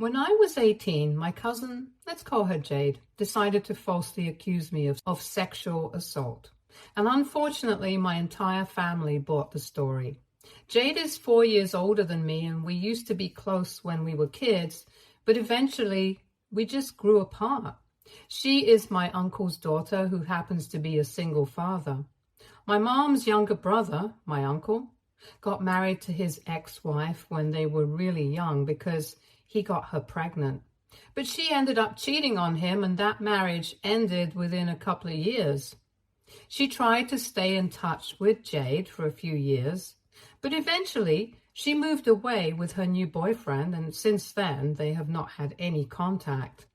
When I was 18, my cousin, let's call her Jade, decided to falsely accuse me of sexual assault. And unfortunately, my entire family bought the story. Jade is 4 years older than me, and we used to be close when we were kids, but eventually we just grew apart. She is my uncle's daughter, who happens to be a single father. My mom's younger brother, my uncle, got married to his ex-wife when they were really young because he got her pregnant. But she ended up cheating on him, and that marriage ended within a couple of years. She tried to stay in touch with Jade for a few years, but eventually she moved away with her new boyfriend, and since then they have not had any contact.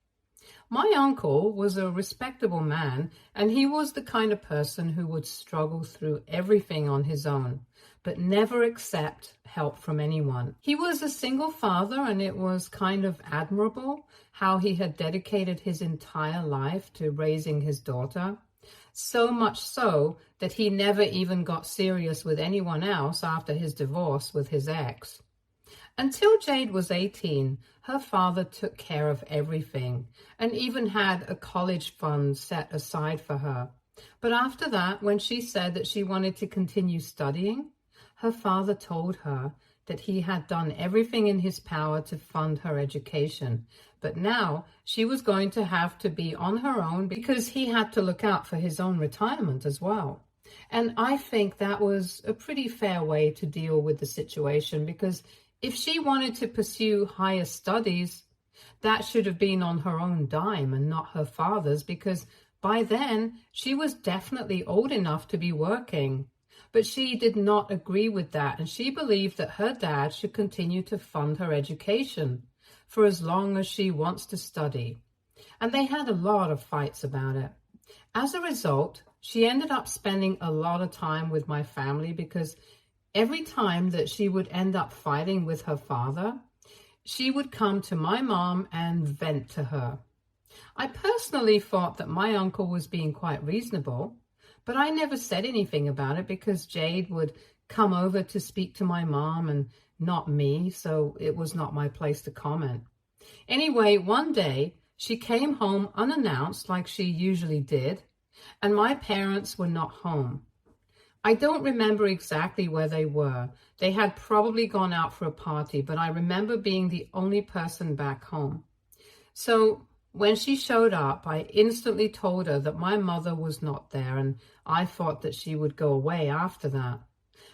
My uncle was a respectable man, and he was the kind of person who would struggle through everything on his own, but never accept help from anyone. He was a single father, and it was kind of admirable how he had dedicated his entire life to raising his daughter. So much so that he never even got serious with anyone else after his divorce with his ex. Until Jade was 18, her father took care of everything and even had a college fund set aside for her. But after that, when she said that she wanted to continue studying, her father told her that he had done everything in his power to fund her education. But now she was going to have to be on her own because he had to look out for his own retirement as well. And I think that was a pretty fair way to deal with the situation, because if she wanted to pursue higher studies, that should have been on her own dime and not her father's, because by then she was definitely old enough to be working. But she did not agree with that, and she believed that her dad should continue to fund her education for as long as she wants to study. And they had a lot of fights about it. As a result, she ended up spending a lot of time with my family, because every time that she would end up fighting with her father, she would come to my mom and vent to her. I personally thought that my uncle was being quite reasonable, but I never said anything about it because Jade would come over to speak to my mom and not me, so it was not my place to comment. Anyway, one day she came home unannounced like she usually did, and my parents were not home. I don't remember exactly where they were. They had probably gone out for a party, but I remember being the only person back home. So when she showed up, I instantly told her that my mother was not there, and I thought that she would go away after that.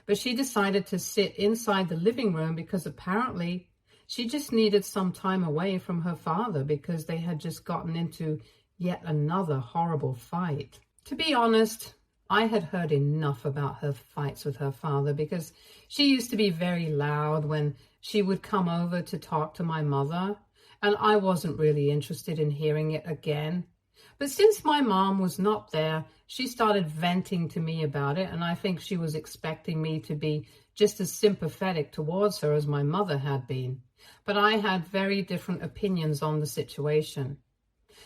But she decided to sit inside the living room because apparently she just needed some time away from her father because they had just gotten into yet another horrible fight. To be honest, I had heard enough about her fights with her father, because she used to be very loud when she would come over to talk to my mother, and I wasn't really interested in hearing it again. But since my mom was not there, she started venting to me about it, and I think she was expecting me to be just as sympathetic towards her as my mother had been. But I had very different opinions on the situation.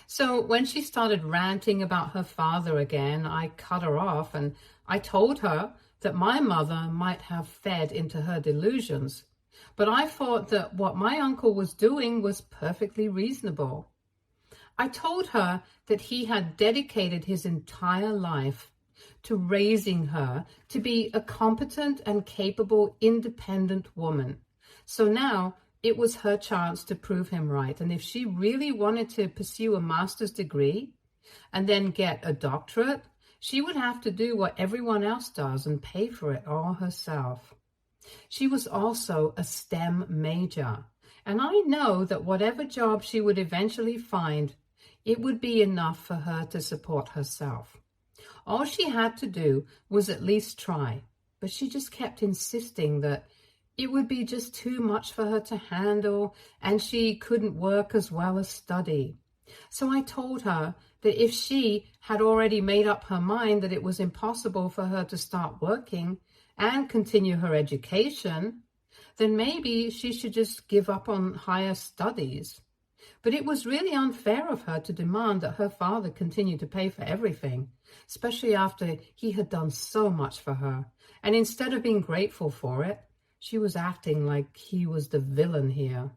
So when she started ranting about her father again, I cut her off, and I told her that my mother might have fed into her delusions. But I thought that what my uncle was doing was perfectly reasonable. I told her that he had dedicated his entire life to raising her to be a competent and capable, independent woman. So now it was her chance to prove him right. And if she really wanted to pursue a master's degree and then get a doctorate, she would have to do what everyone else does and pay for it all herself. She was also a STEM major, and I know that whatever job she would eventually find, it would be enough for her to support herself. All she had to do was at least try, but she just kept insisting that it would be just too much for her to handle, and she couldn't work as well as study. So I told her that if she had already made up her mind that it was impossible for her to start working and continue her education, then maybe she should just give up on higher studies. But it was really unfair of her to demand that her father continue to pay for everything, especially after he had done so much for her. And instead of being grateful for it, she was acting like he was the villain here.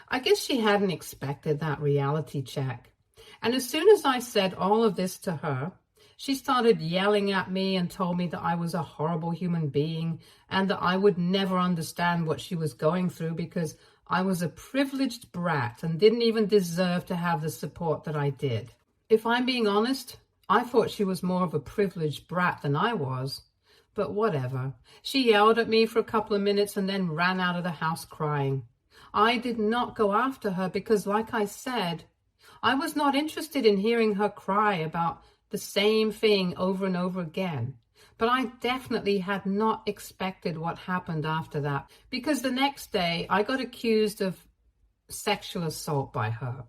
I guess she hadn't expected that reality check. And as soon as I said all of this to her, she started yelling at me and told me that I was a horrible human being and that I would never understand what she was going through because I was a privileged brat and didn't even deserve to have the support that I did. If I'm being honest, I thought she was more of a privileged brat than I was. But whatever. She yelled at me for a couple of minutes and then ran out of the house crying. I did not go after her because, like I said, I was not interested in hearing her cry about the same thing over and over again. But I definitely had not expected what happened after that, because the next day I got accused of sexual assault by her.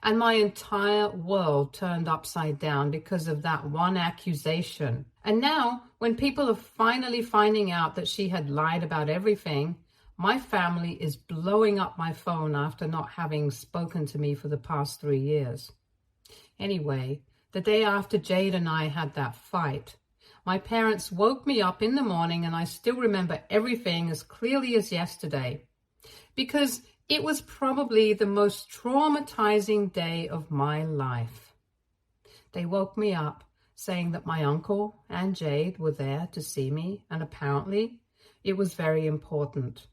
And my entire world turned upside down because of that one accusation. And now, when people are finally finding out that she had lied about everything, my family is blowing up my phone after not having spoken to me for the past 3 years. Anyway, the day after Jade and I had that fight, my parents woke me up in the morning and I still remember everything as clearly as yesterday, because it was probably the most traumatizing day of my life. They woke me up saying that my uncle and Jade were there to see me, and apparently it was very important.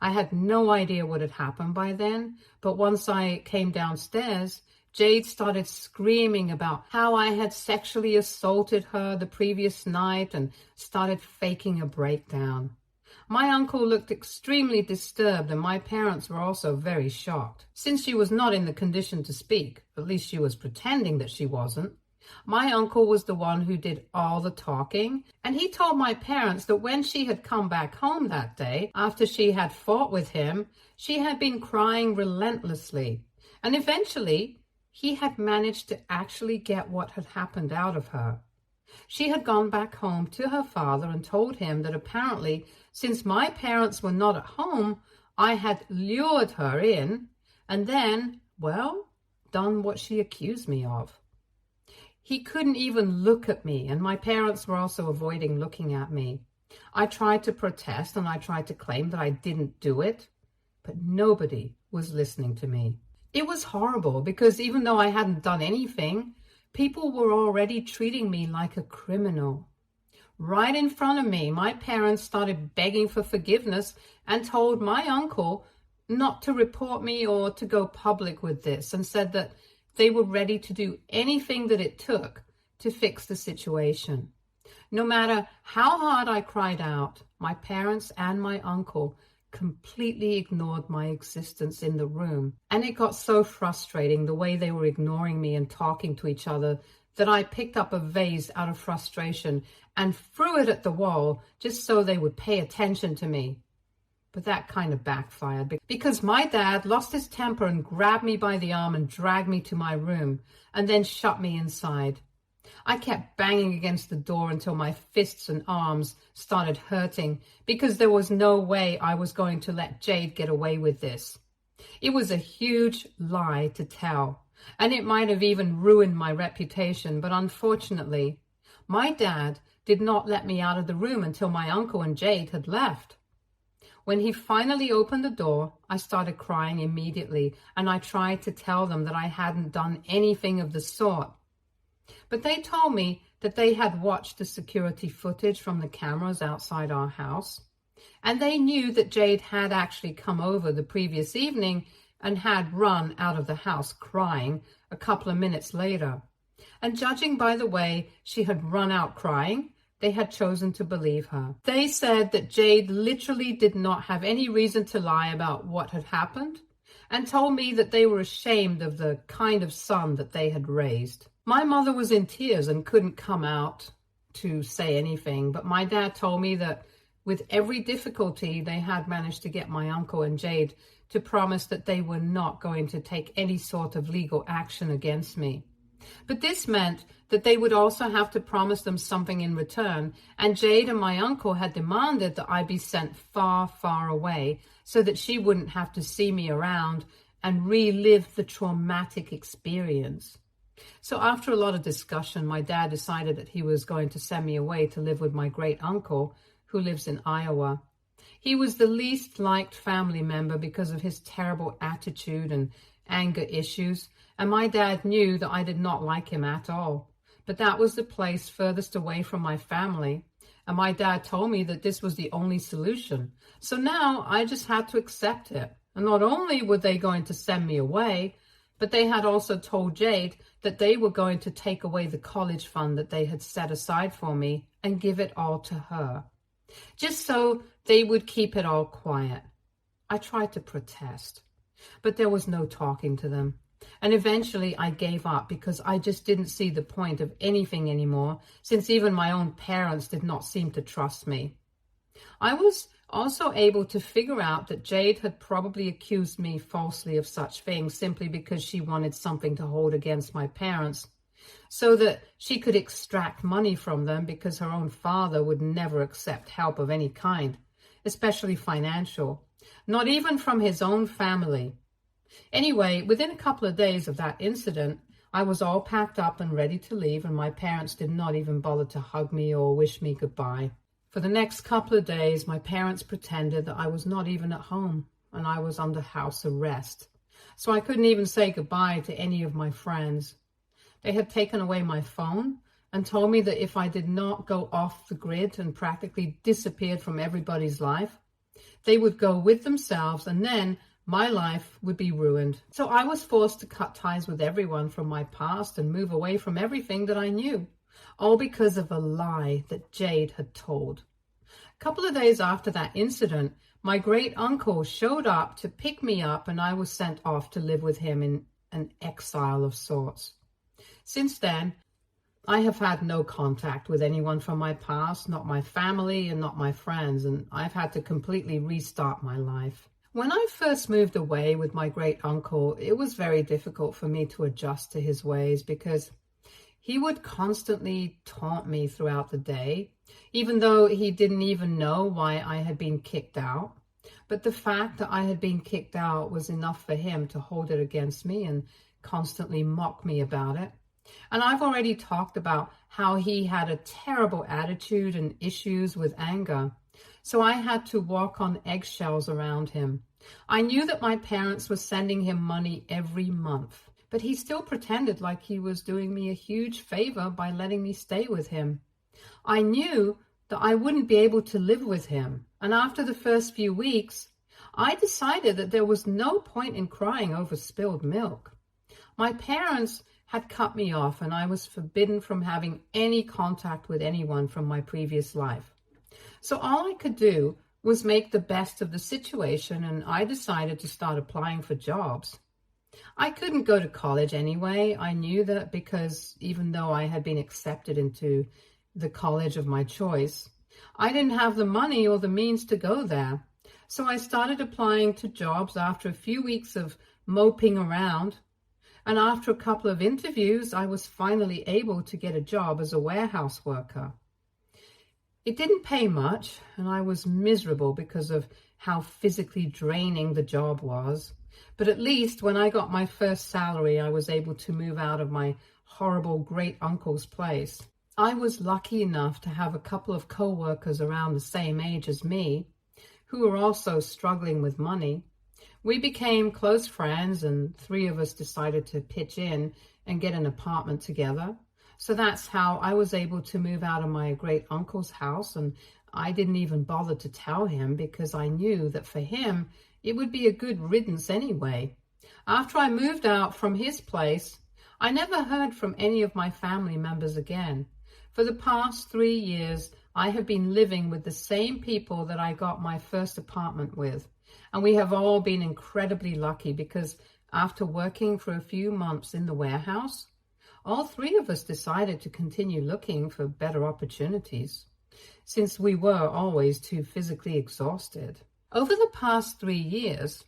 I had no idea what had happened by then, but once I came downstairs, Jade started screaming about how I had sexually assaulted her the previous night and started faking a breakdown. My uncle looked extremely disturbed and my parents were also very shocked. Since she was not in the condition to speak, at least she was pretending that she wasn't, my uncle was the one who did all the talking, and he told my parents that when she had come back home that day, after she had fought with him, she had been crying relentlessly, and eventually he had managed to actually get what had happened out of her. She had gone back home to her father and told him that apparently, since my parents were not at home, I had lured her in and then, well, done what she accused me of. He couldn't even look at me, and my parents were also avoiding looking at me. I tried to protest and I tried to claim that I didn't do it, but nobody was listening to me. It was horrible because even though I hadn't done anything, people were already treating me like a criminal. Right in front of me, my parents started begging for forgiveness and told my uncle not to report me or to go public with this, and said that they were ready to do anything that it took to fix the situation. No matter how hard I cried out, my parents and my uncle completely ignored my existence in the room. And it got so frustrating the way they were ignoring me and talking to each other that I picked up a vase out of frustration and threw it at the wall just so they would pay attention to me. But that kind of backfired because my dad lost his temper and grabbed me by the arm and dragged me to my room and then shut me inside. I kept banging against the door until my fists and arms started hurting because there was no way I was going to let Jade get away with this. It was a huge lie to tell, and it might have even ruined my reputation, but unfortunately, my dad did not let me out of the room until my uncle and Jade had left. When he finally opened the door, I started crying immediately, and I tried to tell them that I hadn't done anything of the sort. But they told me that they had watched the security footage from the cameras outside our house, and they knew that Jade had actually come over the previous evening and had run out of the house crying a couple of minutes later. And judging by the way she had run out crying, they had chosen to believe her. They said that Jade literally did not have any reason to lie about what had happened, and told me that they were ashamed of the kind of son that they had raised. My mother was in tears and couldn't come out to say anything, but my dad told me that with every difficulty, they had managed to get my uncle and Jade to promise that they were not going to take any sort of legal action against me. But this meant that they would also have to promise them something in return, and Jade and my uncle had demanded that I be sent far, far away so that she wouldn't have to see me around and relive the traumatic experience. So after a lot of discussion, my dad decided that he was going to send me away to live with my great uncle, who lives in Iowa. He was the least liked family member because of his terrible attitude and anger issues, and my dad knew that I did not like him at all. But that was the place furthest away from my family, and my dad told me that this was the only solution. So now I just had to accept it. And not only were they going to send me away, but they had also told Jade that they were going to take away the college fund that they had set aside for me and give it all to her, just so they would keep it all quiet. I tried to protest, but there was no talking to them. And eventually I gave up because I just didn't see the point of anything anymore, since even my own parents did not seem to trust me. I was also able to figure out that Jade had probably accused me falsely of such things simply because she wanted something to hold against my parents, so that she could extract money from them, because her own father would never accept help of any kind, especially financial, not even from his own family. Anyway, within a couple of days of that incident, I was all packed up and ready to leave, and my parents did not even bother to hug me or wish me goodbye. For the next couple of days, my parents pretended that I was not even at home and I was under house arrest. So I couldn't even say goodbye to any of my friends. They had taken away my phone and told me that if I did not go off the grid and practically disappeared from everybody's life, they would go with themselves, and then my life would be ruined. So I was forced to cut ties with everyone from my past and move away from everything that I knew, all because of a lie that Jade had told. A couple of days after that incident, my great uncle showed up to pick me up, and I was sent off to live with him in an exile of sorts. Since then, I have had no contact with anyone from my past, not my family and not my friends, and I've had to completely restart my life. When I first moved away with my great uncle, it was very difficult for me to adjust to his ways, because he would constantly taunt me throughout the day, even though he didn't even know why I had been kicked out. But the fact that I had been kicked out was enough for him to hold it against me and constantly mock me about it. And I've already talked about how he had a terrible attitude and issues with anger. So I had to walk on eggshells around him. I knew that my parents were sending him money every month, but he still pretended like he was doing me a huge favor by letting me stay with him. I knew that I wouldn't be able to live with him, and after the first few weeks, I decided that there was no point in crying over spilled milk. My parents had cut me off, and I was forbidden from having any contact with anyone from my previous life. So all I could do was make the best of the situation, and I decided to start applying for jobs. I couldn't go to college anyway. I knew that, because even though I had been accepted into the college of my choice, I didn't have the money or the means to go there. So I started applying to jobs after a few weeks of moping around. And after a couple of interviews, I was finally able to get a job as a warehouse worker. It didn't pay much, and I was miserable because of how physically draining the job was. But at least when I got my first salary, I was able to move out of my horrible great uncle's place. I was lucky enough to have a couple of co-workers around the same age as me, who were also struggling with money. We became close friends, and 3 of us decided to pitch in and get an apartment together. So that's how I was able to move out of my great uncle's house, and I didn't even bother to tell him because I knew that for him, it would be a good riddance anyway. After I moved out from his place, I never heard from any of my family members again. For the past 3 years, I have been living with the same people that I got my first apartment with. And we have all been incredibly lucky, because after working for a few months in the warehouse, all 3 of us decided to continue looking for better opportunities, since we were always too physically exhausted. Over the past 3 years,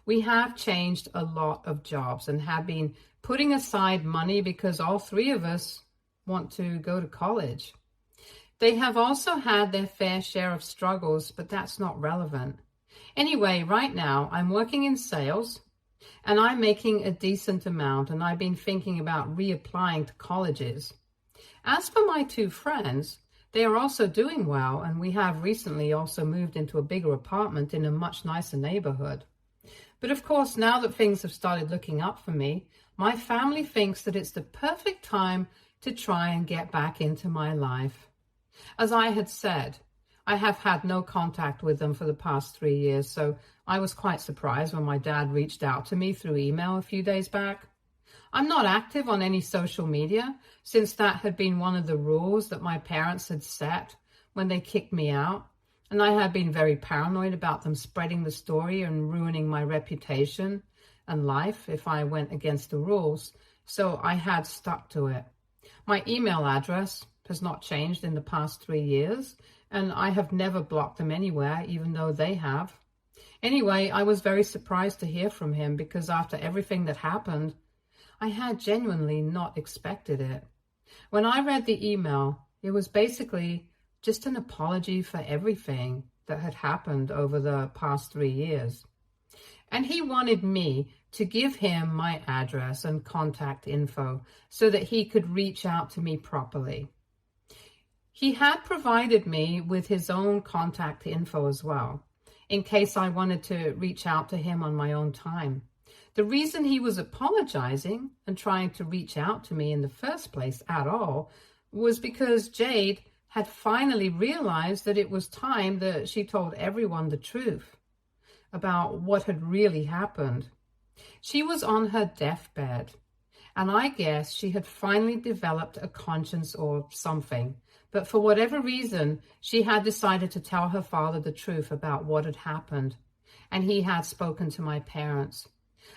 we have changed a lot of jobs and have been putting aside money because all 3 of us want to go to college. They have also had their fair share of struggles, but that's not relevant. Anyway, right now I'm working in sales and I'm making a decent amount, and I've been thinking about reapplying to colleges. As for my 2 friends, They are also doing well, and we have recently also moved into a bigger apartment in a much nicer neighborhood. But of course, now that things have started looking up for me, my family thinks that it's the perfect time to try and get back into my life. As I had said, I have had no contact with them for the past 3 years, so I was quite surprised when my dad reached out to me through email a few days back. I'm not active on any social media, since that had been one of the rules that my parents had set when they kicked me out, and I had been very paranoid about them spreading the story and ruining my reputation and life if I went against the rules, so I had stuck to it. My email address has not changed in the past 3 years, and I have never blocked them anywhere, even though they have. Anyway, I was very surprised to hear from him because after everything that happened, I had genuinely not expected it. When I read the email, it was basically just an apology for everything that had happened over the past 3 years. And he wanted me to give him my address and contact info so that he could reach out to me properly. He had provided me with his own contact info as well, in case I wanted to reach out to him on my own time. The reason he was apologizing and trying to reach out to me in the first place at all was because Jade had finally realized that it was time that she told everyone the truth about what had really happened. She was on her deathbed, and I guess she had finally developed a conscience or something. But for whatever reason, she had decided to tell her father the truth about what had happened, and he had spoken to my parents.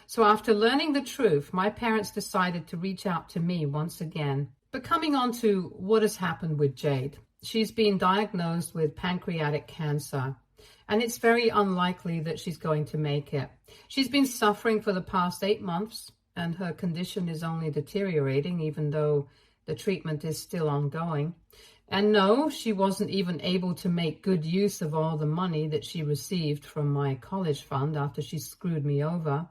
So after learning the truth, my parents decided to reach out to me once again. But coming on to what has happened with Jade, she's been diagnosed with pancreatic cancer, and it's very unlikely that she's going to make it. She's been suffering for the past 8 months, and her condition is only deteriorating, even though the treatment is still ongoing. And no, she wasn't even able to make good use of all the money that she received from my college fund after she screwed me over.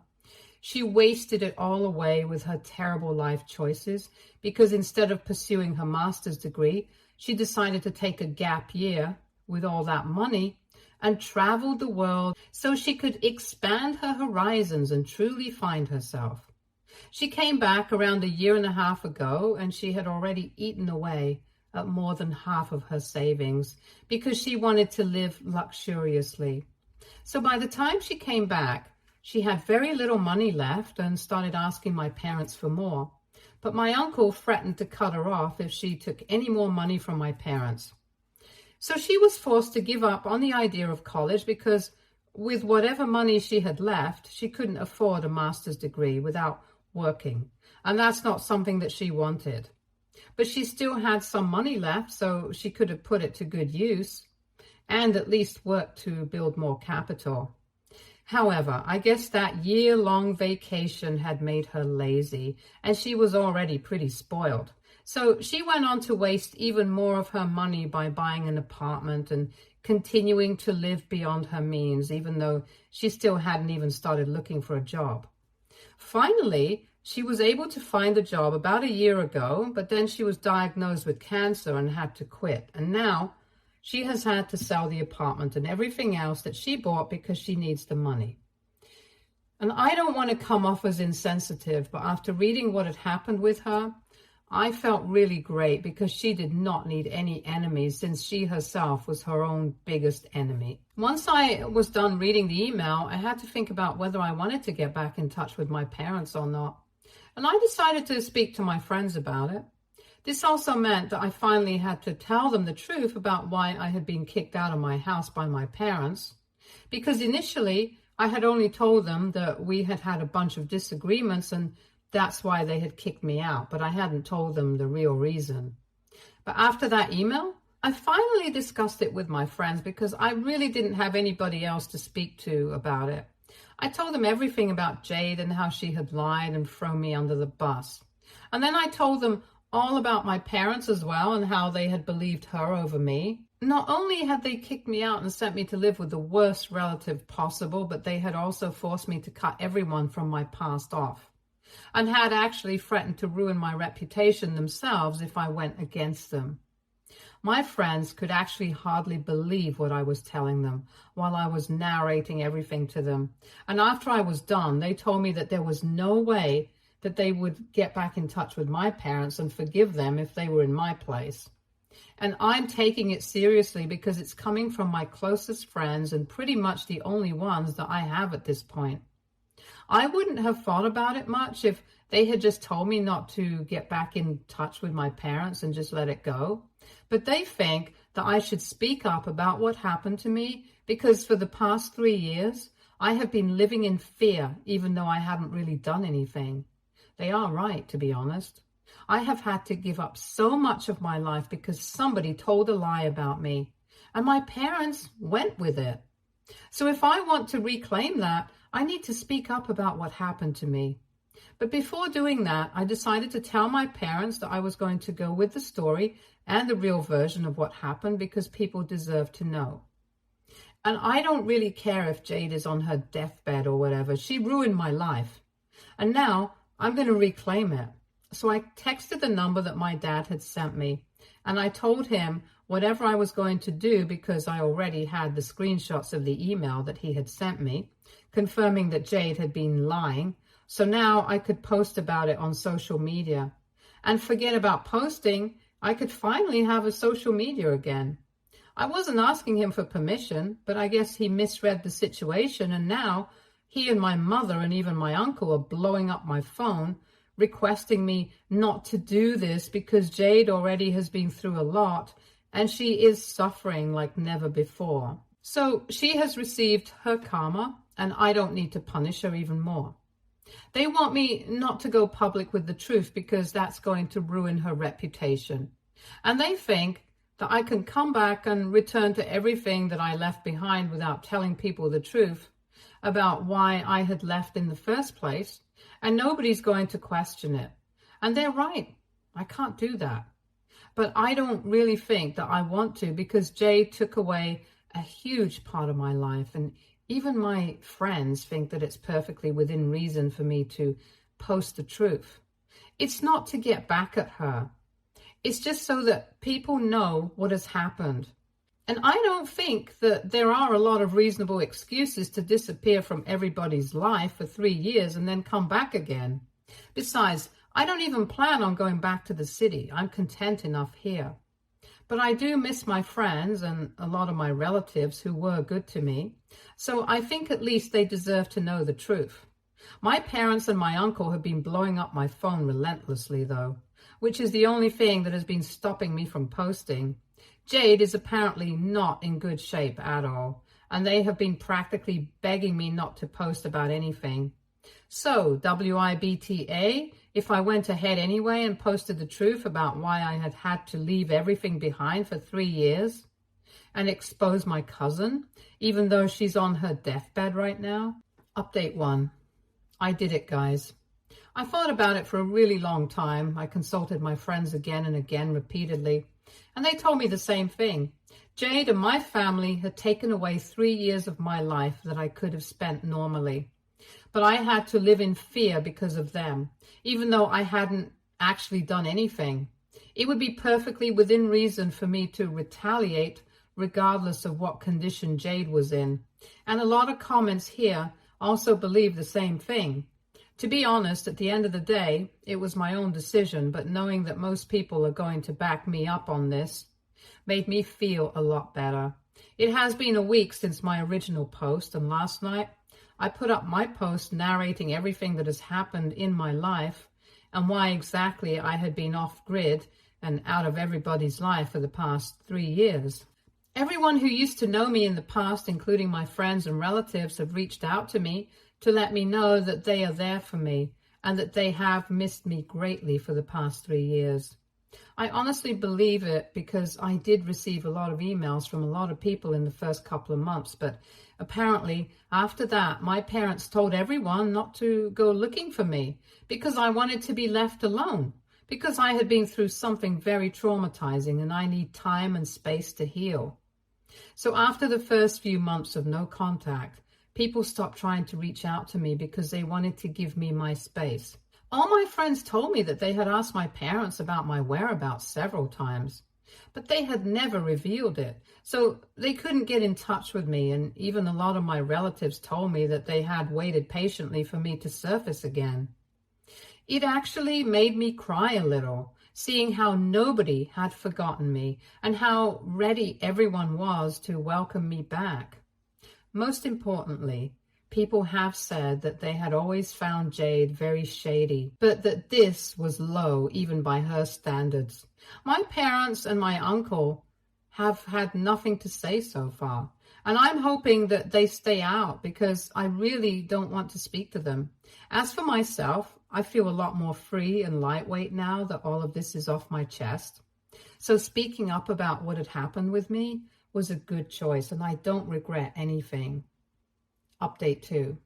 She wasted it all away with her terrible life choices because instead of pursuing her master's degree, she decided to take a gap year with all that money and traveled the world so she could expand her horizons and truly find herself. She came back around 1.5 years ago, and she had already eaten away at more than half of her savings because she wanted to live luxuriously. So by the time she came back, she had very little money left and started asking my parents for more. But my uncle threatened to cut her off if she took any more money from my parents. So she was forced to give up on the idea of college because with whatever money she had left, she couldn't afford a master's degree without working. And that's not something that she wanted. But she still had some money left, so she could have put it to good use and at least worked to build more capital. However, I guess that year-long vacation had made her lazy, and she was already pretty spoiled. So she went on to waste even more of her money by buying an apartment and continuing to live beyond her means, even though she still hadn't even started looking for a job. Finally, she was able to find a job about 1 year ago, but then she was diagnosed with cancer and had to quit. And now she has had to sell the apartment and everything else that she bought because she needs the money. And I don't want to come off as insensitive, but after reading what had happened with her, I felt really great because she did not need any enemies since she herself was her own biggest enemy. Once I was done reading the email, I had to think about whether I wanted to get back in touch with my parents or not. And I decided to speak to my friends about it. This also meant that I finally had to tell them the truth about why I had been kicked out of my house by my parents. Because initially, I had only told them that we had had a bunch of disagreements and that's why they had kicked me out, but I hadn't told them the real reason. But after that email, I finally discussed it with my friends because I really didn't have anybody else to speak to about it. I told them everything about Jade and how she had lied and thrown me under the bus. And then I told them all about my parents as well and how they had believed her over me. Not only had they kicked me out and sent me to live with the worst relative possible, but they had also forced me to cut everyone from my past off and had actually threatened to ruin my reputation themselves if I went against them. My friends could actually hardly believe what I was telling them while I was narrating everything to them. And after I was done, they told me that there was no way that they would get back in touch with my parents and forgive them if they were in my place. And I'm taking it seriously because it's coming from my closest friends and pretty much the only ones that I have at this point. I wouldn't have thought about it much if they had just told me not to get back in touch with my parents and just let it go. But they think that I should speak up about what happened to me because for the past 3 years, I have been living in fear even though I haven't really done anything. They are right, to be honest. I have had to give up so much of my life because somebody told a lie about me, and my parents went with it. So if I want to reclaim that, I need to speak up about what happened to me. But before doing that, I decided to tell my parents that I was going to go with the story and the real version of what happened because people deserve to know. And I don't really care if Jade is on her deathbed or whatever. She ruined my life. And now I'm going to reclaim it. So I texted the number that my dad had sent me, and I told him whatever I was going to do because I already had the screenshots of the email that he had sent me, confirming that Jade had been lying. So now I could post about it on social media. And forget about posting, I could finally have a social media again. I wasn't asking him for permission, but I guess he misread the situation, and now he and my mother and even my uncle are blowing up my phone, requesting me not to do this because Jade already has been through a lot and she is suffering like never before. So she has received her karma and I don't need to punish her even more. They want me not to go public with the truth because that's going to ruin her reputation. And they think that I can come back and return to everything that I left behind without telling people the truth about why I had left in the first place, and nobody's going to question it. And they're right. I can't do that. But I don't really think that I want to because Jade took away a huge part of my life, and even my friends think that it's perfectly within reason for me to post the truth. It's not to get back at her. It's just so that people know what has happened. And I don't think that there are a lot of reasonable excuses to disappear from everybody's life for 3 years and then come back again. Besides, I don't even plan on going back to the city. I'm content enough here. But I do miss my friends and a lot of my relatives who were good to me. So I think at least they deserve to know the truth. My parents and my uncle have been blowing up my phone relentlessly, though, which is the only thing that has been stopping me from posting. Jade is apparently not in good shape at all, and they have been practically begging me not to post about anything. So, WIBTA, if I went ahead anyway and posted the truth about why I had had to leave everything behind for 3 years and expose my cousin, even though she's on her deathbed right now. Update 1. I did it, guys. I thought about it for a really long time. I consulted my friends again and again repeatedly, and they told me the same thing. Jade and my family had taken away 3 years of my life that I could have spent normally. But I had to live in fear because of them, even though I hadn't actually done anything. It would be perfectly within reason for me to retaliate regardless of what condition Jade was in. And a lot of comments here also believe the same thing. To be honest, at the end of the day, it was my own decision, but knowing that most people are going to back me up on this made me feel a lot better. It has been a week since my original post, and last night I put up my post narrating everything that has happened in my life and why exactly I had been off grid and out of everybody's life for the past 3 years. Everyone who used to know me in the past, including my friends and relatives, have reached out to me to let me know that they are there for me and that they have missed me greatly for the past 3 years. I honestly believe it because I did receive a lot of emails from a lot of people in the first couple of months, but apparently after that, my parents told everyone not to go looking for me because I wanted to be left alone, because I had been through something very traumatizing and I need time and space to heal. So after the first few months of no contact, people stopped trying to reach out to me because they wanted to give me my space. All my friends told me that they had asked my parents about my whereabouts several times. but they had never revealed it. So they couldn't get in touch with me, and even a lot of my relatives told me that they had waited patiently for me to surface again. It actually made me cry a little, seeing how nobody had forgotten me and how ready everyone was to welcome me back. Most importantly, people have said that they had always found Jade very shady, but that this was low even by her standards. My parents and my uncle have had nothing to say so far, and I'm hoping that they stay out because I really don't want to speak to them. As for myself, I feel a lot more free and lightweight now that all of this is off my chest. So speaking up about what had happened with me was a good choice, and I don't regret anything. Update 2.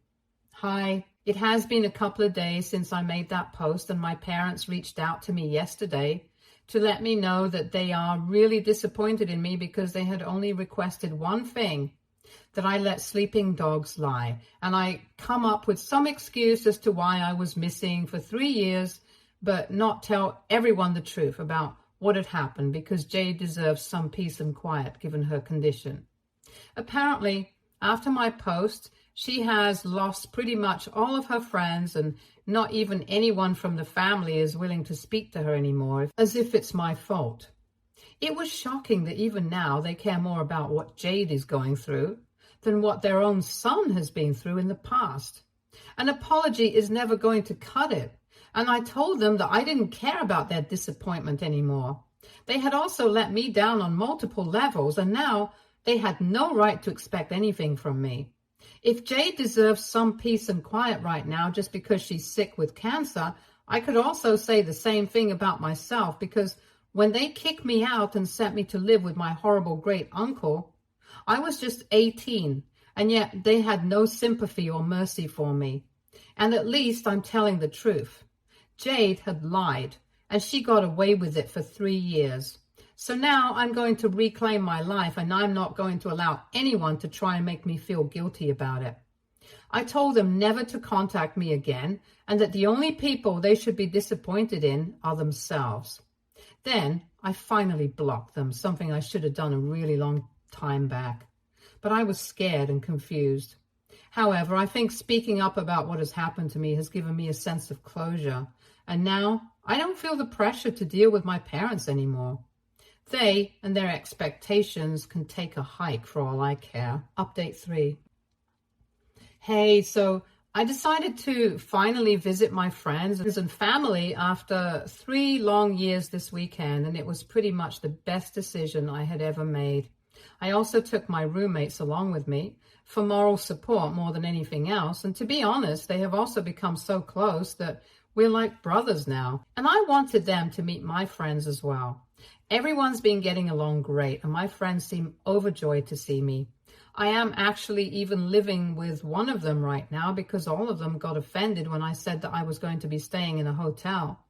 Hi, it has been a couple of days since I made that post, and my parents reached out to me yesterday to let me know that they are really disappointed in me because they had only requested one thing, that I let sleeping dogs lie, and I come up with some excuse as to why I was missing for 3 years, but not tell everyone the truth about what had happened because Jade deserves some peace and quiet given her condition. Apparently, after my post, she has lost pretty much all of her friends, and not even anyone from the family is willing to speak to her anymore, as if it's my fault. It was shocking that even now they care more about what Jade is going through than what their own son has been through in the past. An apology is never going to cut it, and I told them that I didn't care about their disappointment anymore. They had also let me down on multiple levels, and now they had no right to expect anything from me. If Jade deserves some peace and quiet right now just because she's sick with cancer, I could also say the same thing about myself, because when they kicked me out and sent me to live with my horrible great uncle, I was just 18, and yet they had no sympathy or mercy for me. And at least I'm telling the truth. Jade had lied, and she got away with it for 3 years. So now I'm going to reclaim my life, and I'm not going to allow anyone to try and make me feel guilty about it. I told them never to contact me again, and that the only people they should be disappointed in are themselves. Then I finally blocked them, something I should have done a really long time back. But I was scared and confused. However, I think speaking up about what has happened to me has given me a sense of closure, and now I don't feel the pressure to deal with my parents anymore. They and their expectations can take a hike for all I care. Update 3. Hey, so I decided to finally visit my friends and family after 3 long years this weekend, and it was pretty much the best decision I had ever made. I also took my roommates along with me for moral support more than anything else, and to be honest, they have also become so close that we're like brothers now, and I wanted them to meet my friends as well. Everyone's been getting along great, and my friends seem overjoyed to see me. I am actually even living with one of them right now because all of them got offended when I said that I was going to be staying in a hotel.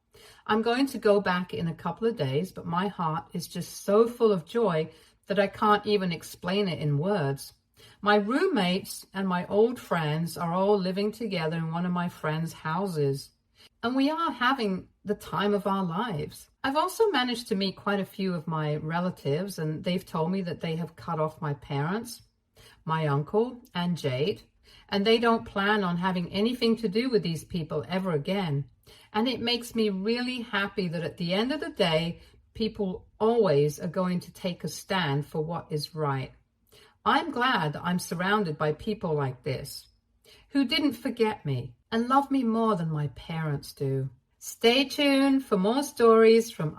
I'm going to go back in a couple of days, but my heart is just so full of joy that I can't even explain it in words. My roommates and my old friends are all living together in one of my friends' houses, and we are having the time of our lives. I've also managed to meet quite a few of my relatives, and they've told me that they have cut off my parents, my uncle, and Jade, and they don't plan on having anything to do with these people ever again. And it makes me really happy that at the end of the day, people always are going to take a stand for what is right. I'm glad that I'm surrounded by people like this, who didn't forget me and love me more than my parents do. Stay tuned for more stories from